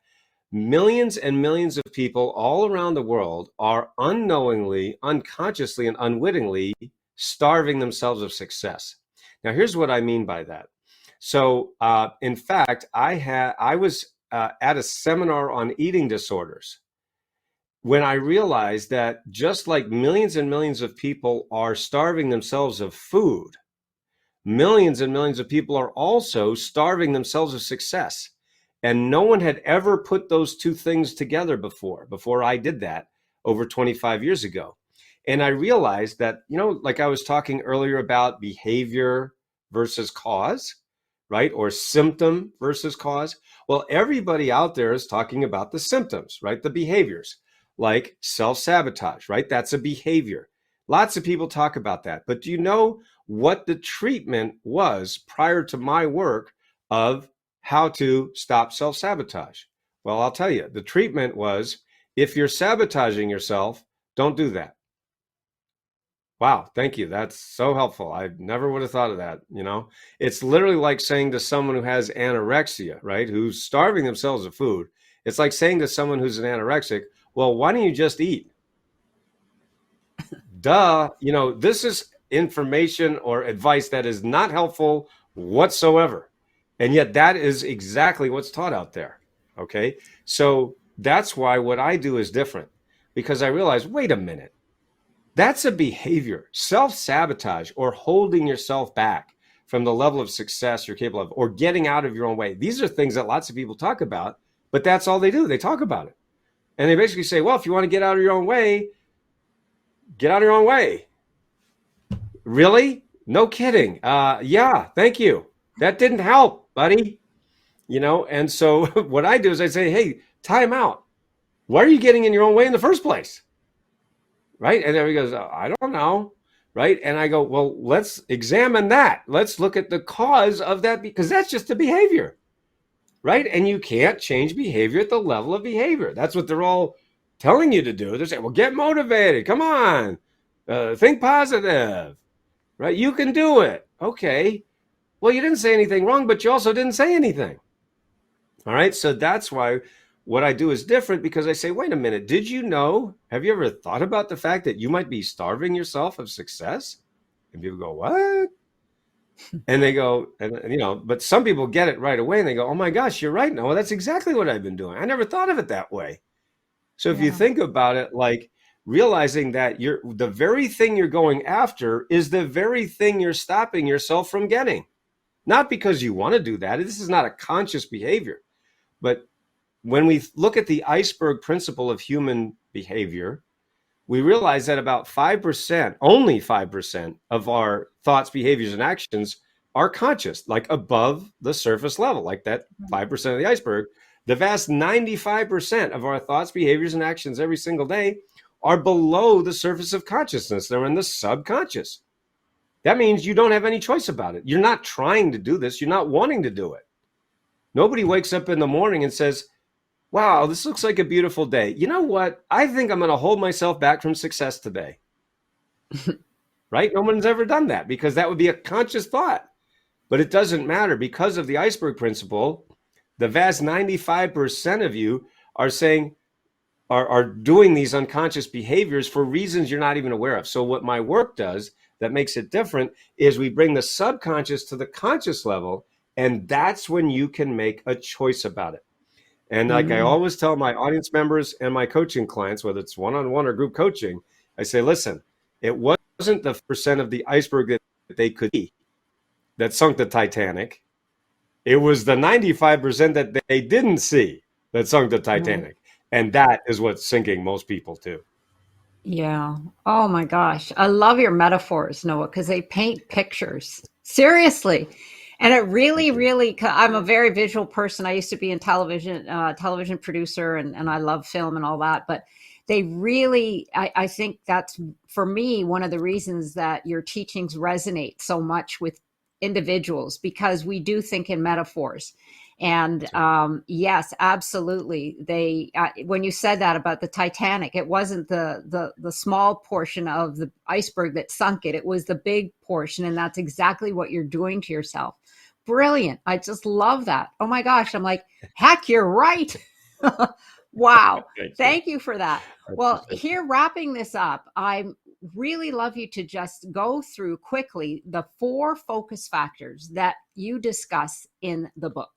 millions and millions of people all around the world are unknowingly, unconsciously, and unwittingly starving themselves of success. Now, here's what I mean by that. So, in fact, I was at a seminar on eating disorders when I realized that just like millions and millions of people are starving themselves of food, millions and millions of people are also starving themselves of success. And no one had ever put those two things together before I did that over 25 years ago. And I realized that, like I was talking earlier about behavior versus cause, right? Or symptom versus cause. Well, everybody out there is talking about the symptoms, right? The behaviors, like self-sabotage, right? That's a behavior. Lots of people talk about that. But do you know what the treatment was prior to my work of how to stop self-sabotage? Well, I'll tell you, the treatment was, if you're sabotaging yourself, don't do that. Wow, thank you. That's so helpful. I never would have thought of that. It's literally like saying to someone who has anorexia, right? Who's starving themselves of food. It's like saying to someone who's an anorexic, well, why don't you just eat? Duh. This is information or advice that is not helpful whatsoever. And yet that is exactly what's taught out there. Okay. So that's why what I do is different, because I realize, wait a minute, that's a behavior. Self-sabotage, or holding yourself back from the level of success you're capable of, or getting out of your own way. These are things that lots of people talk about, but that's all they do. They talk about it. And they basically say, well, if you want to get out of your own way, get out of your own way. Really? No kidding. Yeah, thank you. That didn't help, buddy. And so what I do is I say, hey, time out. Why are you getting in your own way in the first place? Right? And then he goes, I don't know. Right? And I go, well, let's examine that. Let's look at the cause of that, because that's just a behavior. Right? And you can't change behavior at the level of behavior. That's what they're all telling you to do. They're saying, well, get motivated. Come on. Think positive. Right? You can do it. Okay. Well, you didn't say anything wrong, but you also didn't say anything. All right. So that's why what I do is different, because I say, wait a minute, did you know? Have you ever thought about the fact that you might be starving yourself of success? And people go, what? And they go, but some people get it right away and they go, oh my gosh, you're right. No, that's exactly what I've been doing. I never thought of it that way. So if you Yeah. think about it, like realizing that the very thing you're going after is the very thing you're stopping yourself from getting. Not because you want to do that. This is not a conscious behavior. But when we look at the iceberg principle of human behavior, we realize that about 5%, only 5% of our thoughts, behaviors, and actions are conscious, like above the surface level, like that 5% of the iceberg. The vast 95% of our thoughts, behaviors, and actions every single day are below the surface of consciousness. They're in the subconscious. That means you don't have any choice about it. You're not trying to do this. You're not wanting to do it. Nobody wakes up in the morning and says, wow, this looks like a beautiful day. You know what? I think I'm going to hold myself back from success today. Right? No one's ever done that because that would be a conscious thought. But it doesn't matter because of the iceberg principle. The vast 95% of you are saying, are doing these unconscious behaviors for reasons you're not even aware of. So what my work does that makes it different is we bring the subconscious to the conscious level, and that's when you can make a choice about it. And like I always tell my audience members and my coaching clients, whether it's one-on-one or group coaching, I say, listen, it wasn't the percent of the iceberg that they could see that sunk the Titanic. It was the 95% that they didn't see that sunk the Titanic. And that is what's sinking most people too. Yeah. Oh my gosh. I love your metaphors, Noah, because they paint pictures. Seriously. And it really, I'm a very visual person. I used to be in television producer, and I love film and all that. But they really, I think that's, for me, one of the reasons that your teachings resonate so much with individuals, because we do think in metaphors. And yes, absolutely. They when you said that about the Titanic, it wasn't the small portion of the iceberg that sunk it. It was the big portion, and that's exactly what you're doing to yourself. Brilliant! I just love that. Oh my gosh! I'm like, heck, you're right. Wow! Thank you for that. Well, here, wrapping this up, I really love you to just go through quickly the 4 focus factors that you discuss in the book.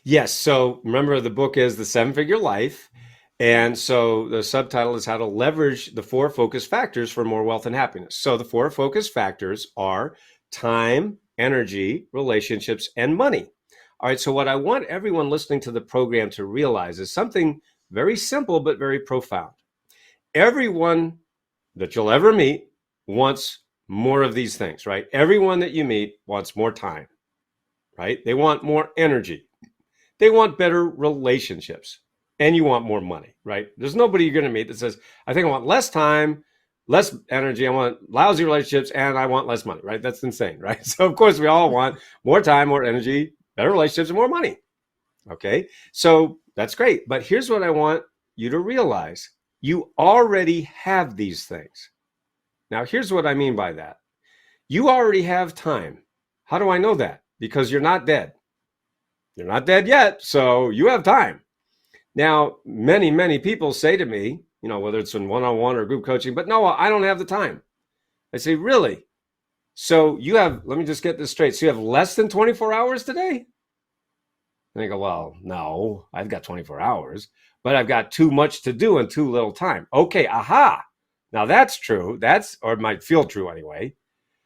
Yes. So remember, the book is The 7-Figure Life. And so the subtitle is How to Leverage the 4 Focus Factors for More Wealth and Happiness. So the 4 focus factors are time, energy, relationships, and money. All right. So what I want everyone listening to the program to realize is something very simple, but very profound. Everyone that you'll ever meet wants more of these things, right? Everyone that you meet wants more time, right? They want more energy. They want better relationships, and you want more money, right? There's nobody you're going to meet that says, I think I want less time, less energy, I want lousy relationships, and I want less money, right? That's insane, right? So of course we all want more time, more energy, better relationships, and more money. Okay, so that's great. But here's what I want you to realize. You already have these things. Now, here's what I mean by that. You already have time. How do I know that? Because you're not dead. You're not dead yet, so you have time. Now, many people say to me, whether it's in one-on-one or group coaching, but no, I don't have the time. I say, really? So let me just get this straight. So you have less than 24 hours today? And they go, well, no, I've got 24 hours, but I've got too much to do and too little time. Okay, aha. Now that's true. Or it might feel true anyway.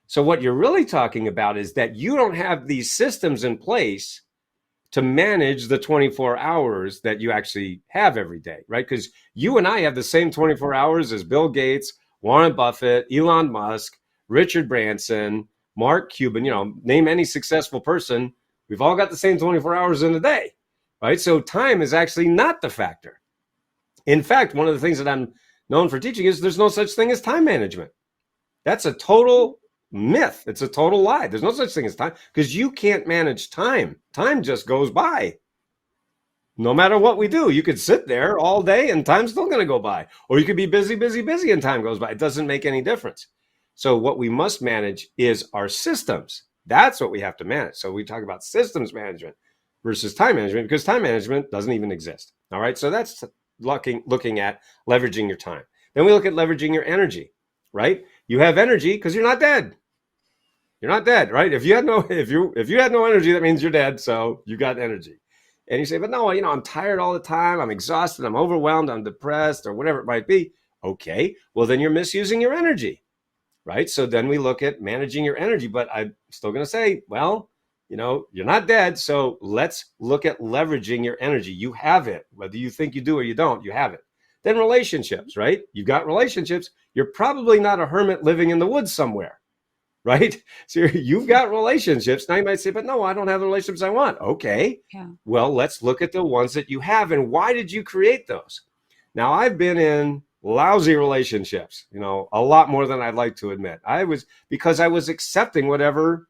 So what you're really talking about is that you don't have these systems in place to manage the 24 hours that you actually have every day, right? Because you and I have the same 24 hours as Bill Gates, Warren Buffett, Elon Musk, Richard Branson, Mark Cuban, name any successful person. We've all got the same 24 hours in a day, right? So time is actually not the factor. In fact, one of the things that I'm known for teaching is there's no such thing as time management. That's a total myth. It's a total lie. There's no such thing as time because you can't manage time. Time just goes by. No matter what we do, you could sit there all day and time's still going to go by. Or you could be busy and time goes by. It doesn't make any difference. So what we must manage is our systems. That's what we have to manage. So we talk about systems management versus time management because time management doesn't even exist. All right. So that's looking at leveraging your time. Then we look at leveraging your energy, right? You have energy because you're not dead. You're not dead, right? If you had no energy, that means you're dead. So you got energy. And you say, but no, I'm tired all the time. I'm exhausted. I'm overwhelmed. I'm depressed or whatever it might be. Okay. Well, then you're misusing your energy, right? So then we look at managing your energy, but I'm still going to say, well, you're not dead. So let's look at leveraging your energy. You have it, whether you think you do or you don't, you have it. Then relationships, right? You've got relationships. You're probably not a hermit living in the woods somewhere. right? So you've got relationships. Now you might say, but no, I don't have the relationships I want. Okay. Yeah. Well, let's look at the ones that you have and why did you create those? Now, I've been in lousy relationships, a lot more than I'd like to admit. Because I was accepting whatever,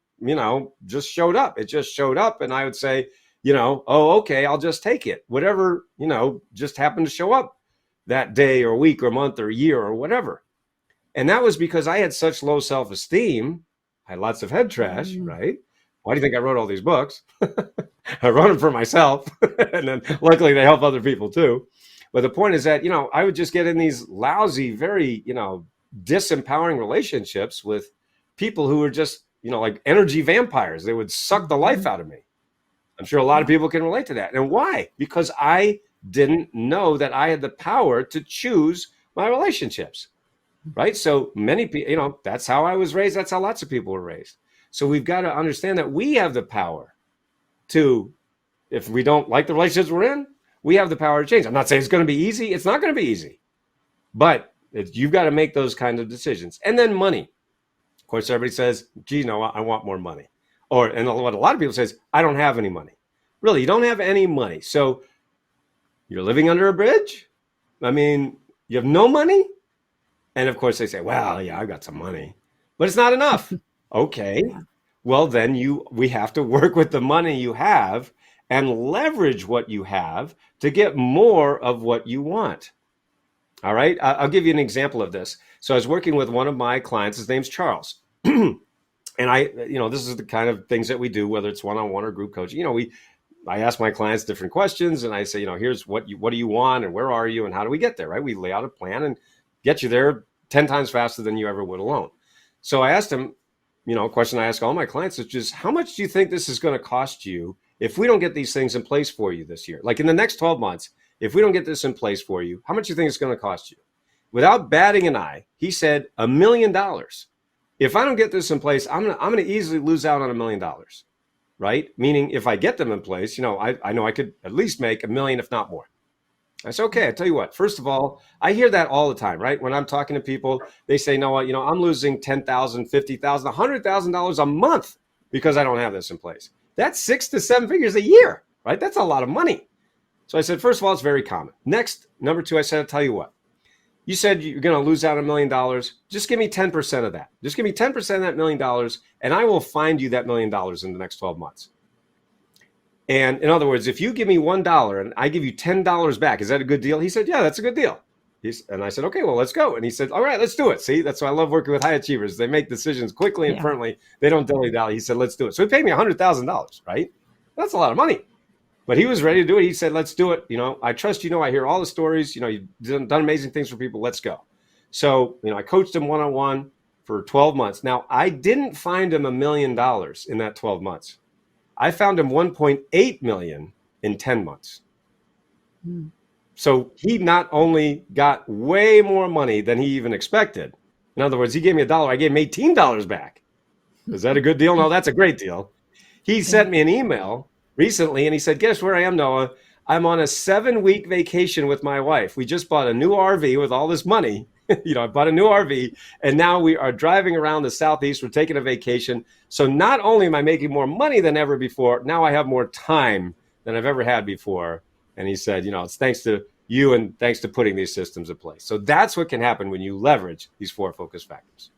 just showed up. It just showed up. And I would say, oh, okay, I'll just take it. Whatever, just happened to show up that day or week or month or year or whatever. And that was because I had such low self-esteem. I had lots of head trash, right? Why do you think I wrote all these books? I wrote them for myself. And then luckily they help other people too. But the point is that, I would just get in these lousy, very, disempowering relationships with people who were just, like energy vampires. They would suck the life out of me. I'm sure a lot of people can relate to that. And why? Because I didn't know that I had the power to choose my relationships, right? So many people, that's how I was raised. That's how lots of people were raised. So we've got to understand that we have the power to, if we don't like the relationships we're in, we have the power to change. I'm not saying it's going to be easy. It's not going to be easy, but you've got to make those kinds of decisions. And then money. Of course, everybody says, gee, no, I want more money. And what a lot of people say is, I don't have any money. Really, you don't have any money. So you're living under a bridge? I mean, you have no money? And of course they say, well, yeah, I've got some money, but it's not enough. Okay. Well, then we have to work with the money you have and leverage what you have to get more of what you want. All right. I'll give you an example of this. So I was working with one of my clients. His name's Charles. And this is the kind of things that we do, whether it's one-on-one or group coaching. I ask my clients different questions and I say, here's what do you want and where are you and how do we get there, right? We lay out a plan and get you there 10 times faster than you ever would alone. So I asked him, a question I ask all my clients is just, how much do you think this is going to cost you if we don't get these things in place for you this year? Like in the next 12 months, if we don't get this in place for you, how much do you think it's going to cost you? Without batting an eye, he said $1 million. If I don't get this in place, I'm going to easily lose out on $1 million, right? Meaning if I get them in place, I know I could at least make $1 million, if not more. I said, okay, I tell you what, first of all, I hear that all the time, right? When I'm talking to people, they say, no, I'm losing $10,000, $50,000, $100,000 a month because I don't have this in place. That's 6 to 7 figures a year, right? That's a lot of money. So I said, first of all, it's very common. Next, number two, I said, I'll tell you what. You said you're going to lose out $1 million. Just give me 10% of that. Just give me 10% of that $1 million, and I will find you that $1 million in the next 12 months. And in other words, if you give me $1 and I give you $10 back, is that a good deal? He said, yeah, that's a good deal. And I said, okay, well, let's go. And he said, all right, let's do it. See, that's why I love working with high achievers. They make decisions quickly and firmly. They don't dilly-dally. He said, let's do it. So he paid me $100,000, right? That's a lot of money. But he was ready to do it. He said, let's do it. I trust, I hear all the stories. You've done amazing things for people. Let's go. So, I coached him one-on-one for 12 months. Now, I didn't find him $1 million in that 12 months. I found him 1.8 million in 10 months. So he not only got way more money than he even expected. In other words, he gave me $1. I gave him $18 back. Is that a good deal? No, that's a great deal. He sent me an email recently and he said, guess where I am, Noah? I'm on a 7-week vacation with my wife. We just bought a new RV with all this money. I bought a new RV and now we are driving around the Southeast. We're taking a vacation. So not only am I making more money than ever before, now I have more time than I've ever had before. And he said, it's thanks to you and thanks to putting these systems in place. So that's what can happen when you leverage these 4 focus factors.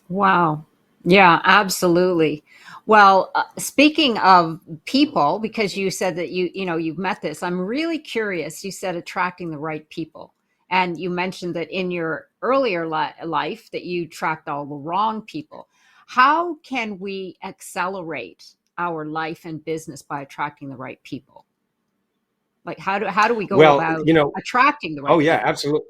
Wow. Yeah, absolutely. Well, speaking of people, because you said that you've met this, I'm really curious. You said attracting the right people. And you mentioned that in your earlier life that you tracked all the wrong people. How can we accelerate our life and business by attracting the right people? Like how do we go about attracting the right people? Oh, yeah, absolutely.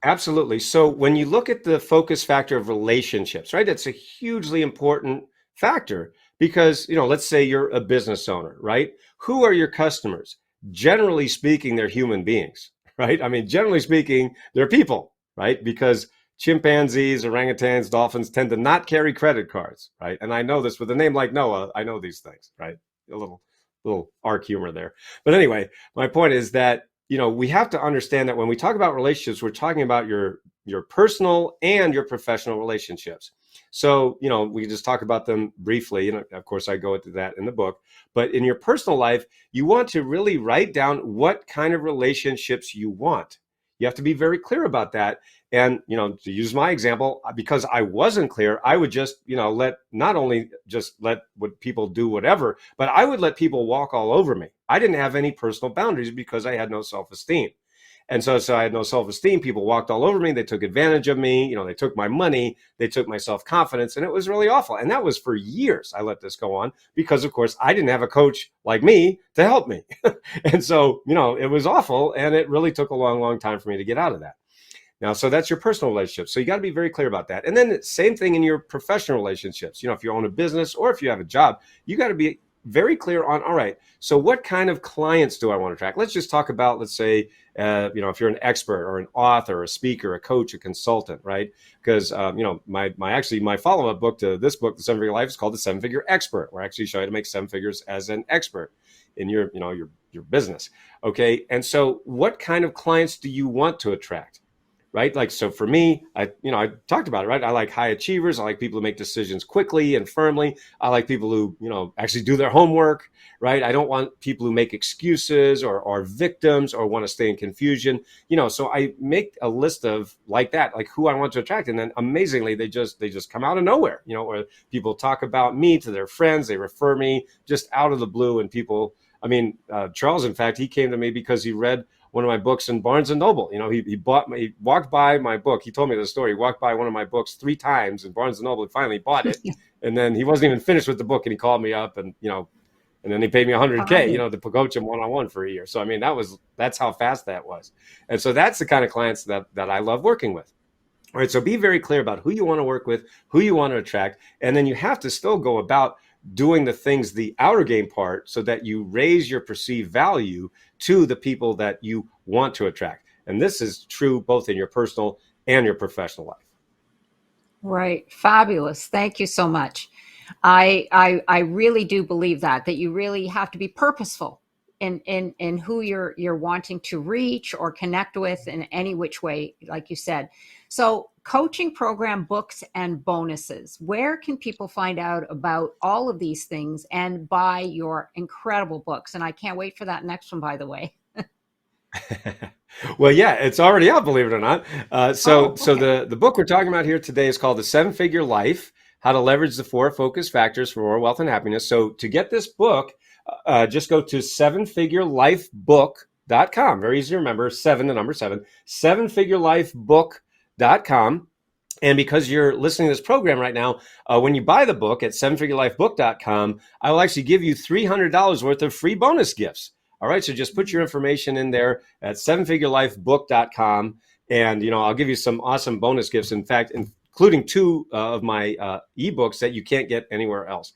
Absolutely. So when you look at the focus factor of relationships, right, that's a hugely important factor because, let's say you're a business owner, right? Who are your customers? Generally speaking, they're human beings, right? I mean, generally speaking, they're people, right? Because chimpanzees, orangutans, dolphins tend to not carry credit cards, right? And I know this with a name like Noah, I know these things, right? A little arc humor there. But anyway, my point is that we have to understand that when we talk about relationships, we're talking about your personal and your professional relationships. So, we can just talk about them briefly. And of course, I go into that in the book. But in your personal life, you want to really write down what kind of relationships you want. You have to be very clear about that. And, to use my example, because I wasn't clear, I would just, not only just let what people do whatever, but I would let people walk all over me. I didn't have any personal boundaries because I had no self-esteem. And so I had no self-esteem. People walked all over me. They took advantage of me. They took my money. They took my self-confidence. And it was really awful. And that was for years. I let this go on because, of course, I didn't have a coach like me to help me. And so, it was awful. And it really took a long, long time for me to get out of that. Now, so that's your personal relationships. So you got to be very clear about that. And then same thing in your professional relationships. If you own a business or if you have a job, you got to be very clear on, all right, so what kind of clients do I want to attract? Let's just talk about, let's say, if you're an expert or an author, a speaker, a coach, a consultant, right? Because, my follow-up book to this book, The 7-Figure Life, is called The 7-Figure Expert, where I actually show you how to make 7 figures as an expert in your business. Okay. And so what kind of clients do you want to attract? Right? Like, so for me, I talked about it, right? I like high achievers. I like people who make decisions quickly and firmly. I like people who, actually do their homework, right? I don't want people who make excuses or are victims or want to stay in confusion, so I make a list of like that, like who I want to attract. And then amazingly, they just come out of nowhere, or people talk about me to their friends. They refer me just out of the blue. And people, Charles, in fact, he came to me because he read one of my books in Barnes and Noble. He walked by my book. He told me the story. He walked by one of my books 3 times in Barnes and Noble and finally bought it. And then he wasn't even finished with the book. And he called me up and, and then he paid me $100K, to coach him one-on-one for a year. So, that's how fast that was. And so that's the kind of clients that I love working with. All right. So be very clear about who you want to work with, who you want to attract. And then you have to still go about doing the things, the outer game part, so that you raise your perceived value to the people that you want to attract. And this is true both in your personal and your professional life. Right. Fabulous. Thank you so much. I really do believe that you really have to be purposeful in who you're wanting to reach or connect with in any which way, like you said. So coaching program, books, and bonuses. Where can people find out about all of these things and buy your incredible books? And I can't wait for that next one, by the way. Well, yeah, it's already out, believe it or not. So Okay. the book we're talking about here today is called The 7-Figure Life: How to Leverage the 4 Focus Factors for More Wealth and Happiness. So to get this book, just go to 7figurelifebook.com. Very easy to remember. 7, the number 7, 7figurelifebook.com. And because you're listening to this program right now, when you buy the book at 7figurelifebook.com, I will actually give you $300 worth of free bonus gifts. All right. So just put your information in there at 7figurelifebook.com. And, I'll give you some awesome bonus gifts. In fact, including 2 of my ebooks that you can't get anywhere else.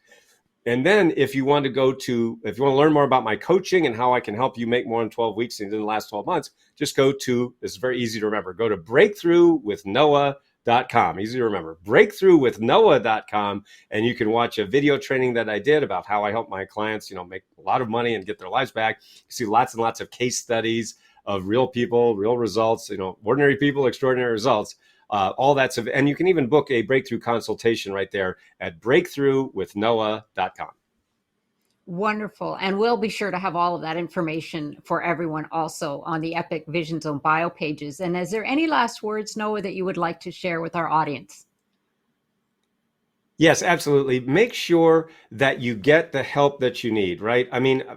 And then if you want to learn more about my coaching and how I can help you make more in 12 weeks in the last 12 months, just go to, this is very easy to remember, go to breakthroughwithnoah.com. Easy to remember, breakthroughwithnoah.com. And you can watch a video training that I did about how I help my clients, make a lot of money and get their lives back. You see lots and lots of case studies of real people, real results, ordinary people, extraordinary results. All that's, and you can even book a breakthrough consultation right there at breakthroughwithnoah.com. Wonderful. And we'll be sure to have all of that information for everyone also on the Epic Vision Zone bio pages. And is there any last words, Noah, that you would like to share with our audience? Yes, absolutely. Make sure that you get the help that you need, right?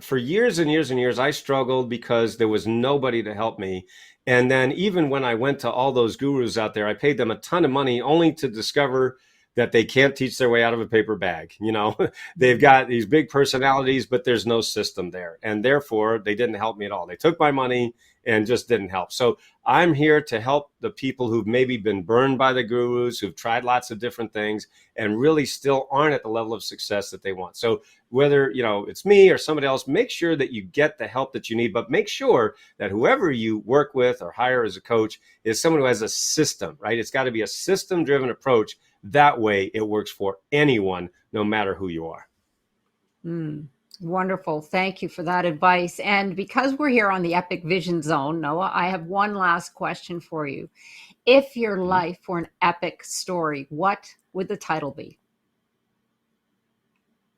For years and years and years, I struggled because there was nobody to help me. And then even when I went to all those gurus out there, I paid them a ton of money only to discover that they can't teach their way out of a paper bag. They've got these big personalities, but there's no system there. And therefore, they didn't help me at all. They took my money and just didn't help. So I'm here to help the people who've maybe been burned by the gurus, who've tried lots of different things and really still aren't at the level of success that they want. So whether, it's me or somebody else, make sure that you get the help that you need, but make sure that whoever you work with or hire as a coach is someone who has a system, right? It's got to be a system-driven approach. That way it works for anyone, no matter who you are. Wonderful. Thank you for that advice. And because we're here on the Epic Vision Zone, Noah, I have one last question for you. If your Mhm. life were an epic story, what would the title be?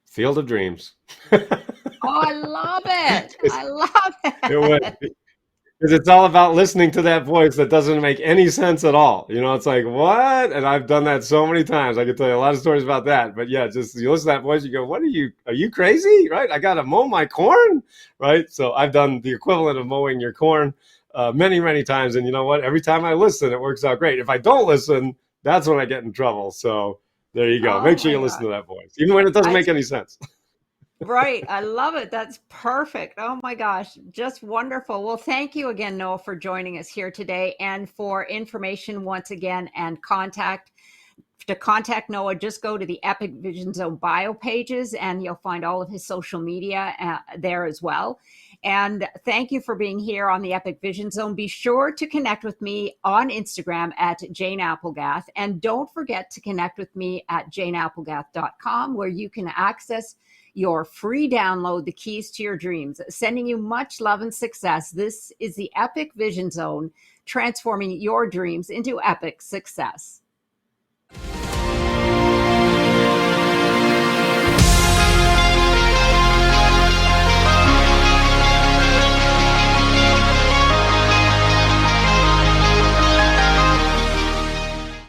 Field of Dreams. Oh, I love it. It's- I love it would. it. Because it's all about listening to that voice that doesn't make any sense at all. It's like, what? And I've done that so many times. I could tell you a lot of stories about that. But yeah, just you listen to that voice, you go, are you crazy? Right? I got to mow my corn. Right? So I've done the equivalent of mowing your corn many, many times. And you know what? Every time I listen, it works out great. If I don't listen, that's when I get in trouble. So there you go. Oh Make sure my you listen God. to that voice, even when it doesn't I, make any sense. right. I love it. That's perfect. Oh my gosh. Just wonderful. Well, thank you again, Noah, for joining us here today. And for information, once again, and to contact Noah, just go to the Epic Vision Zone bio pages and you'll find all of his social media there as well. And thank you for being here on the Epic Vision Zone. Be sure to connect with me on Instagram at Jane Applegath. And don't forget to connect with me at janeapplegath.com, where you can access your free download, The Keys to Your Dreams. Sending you much love and success. This is the Epic Vision Zone, transforming your dreams into epic success.